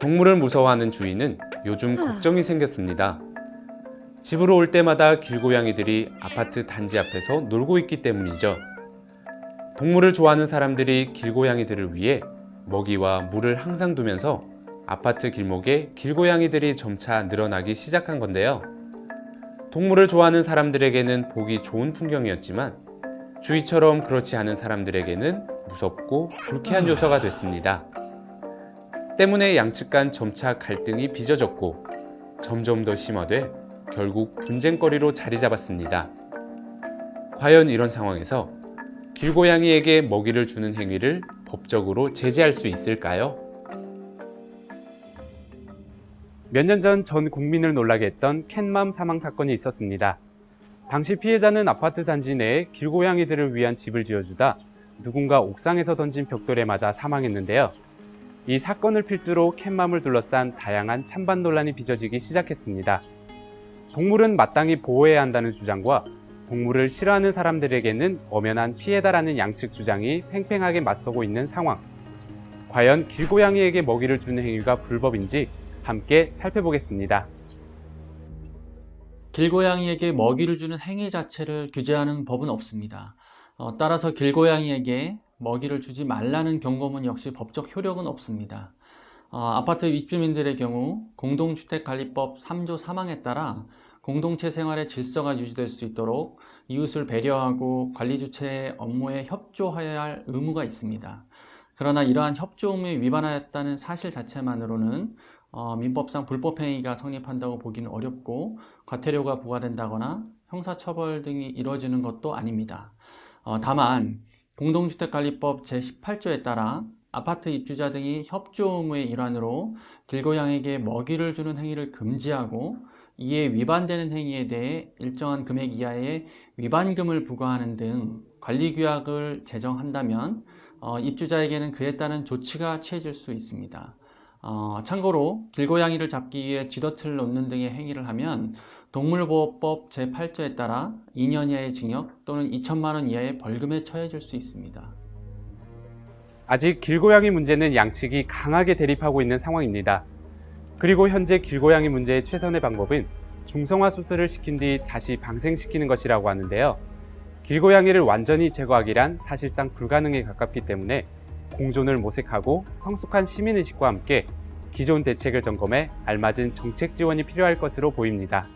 동물을 무서워하는 주인은 요즘 걱정이 생겼습니다. 집으로 올 때마다 길고양이들이 아파트 단지 앞에서 놀고 있기 때문이죠. 동물을 좋아하는 사람들이 길고양이들을 위해 먹이와 물을 항상 두면서 아파트 길목에 길고양이들이 점차 늘어나기 시작한 건데요. 동물을 좋아하는 사람들에게는 보기 좋은 풍경이었지만 주위처럼 그렇지 않은 사람들에게는 무섭고 불쾌한 요소가 됐습니다. 때문에 양측 간 점차 갈등이 빚어졌고 점점 더 심화돼 결국 분쟁거리로 자리 잡았습니다. 과연 이런 상황에서 길고양이에게 먹이를 주는 행위를 법적으로 제재할 수 있을까요? 몇 년 전 국민을 놀라게 했던 캣맘 사망 사건이 있었습니다. 당시 피해자는 아파트 단지 내에 길고양이들을 위한 집을 지어주다 누군가 옥상에서 던진 벽돌에 맞아 사망했는데요. 이 사건을 필두로 캣맘을 둘러싼 다양한 찬반 논란이 빚어지기 시작했습니다. 동물은 마땅히 보호해야 한다는 주장과 동물을 싫어하는 사람들에게는 엄연한 피해다라는 양측 주장이 팽팽하게 맞서고 있는 상황. 과연 길고양이에게 먹이를 주는 행위가 불법인지 함께 살펴보겠습니다. 길고양이에게 먹이를 주는 행위 자체를 규제하는 법은 없습니다. 따라서 길고양이에게 먹이를 주지 말라는 경고문 역시 법적 효력은 없습니다. 아파트 입주민들의 경우 공동주택관리법 3조 3항에 따라 공동체 생활의 질서가 유지될 수 있도록 이웃을 배려하고 관리주체의 업무에 협조해야 할 의무가 있습니다. 그러나 이러한 협조 의무에 위반하였다는 사실 자체만으로는 민법상 불법행위가 성립한다고 보기는 어렵고 과태료가 부과된다거나 형사처벌 등이 이루어지는 것도 아닙니다. 다만 공동주택관리법 제18조에 따라 아파트 입주자 등이 협조 의무의 일환으로 길고양이에게 먹이를 주는 행위를 금지하고 이에 위반되는 행위에 대해 일정한 금액 이하의 위반금을 부과하는 등 관리규약을 제정한다면 입주자에게는 그에 따른 조치가 취해질 수 있습니다. 참고로 길고양이를 잡기 위해 쥐덫을 놓는 등의 행위를 하면 동물보호법 제8조에 따라 2년 이하의 징역 또는 2천만 원 이하의 벌금에 처해질 수 있습니다. 아직 길고양이 문제는 양측이 강하게 대립하고 있는 상황입니다. 그리고 현재 길고양이 문제의 최선의 방법은 중성화 수술을 시킨 뒤 다시 방생시키는 것이라고 하는데요. 길고양이를 완전히 제거하기란 사실상 불가능에 가깝기 때문에 공존을 모색하고 성숙한 시민의식과 함께 기존 대책을 점검해 알맞은 정책 지원이 필요할 것으로 보입니다.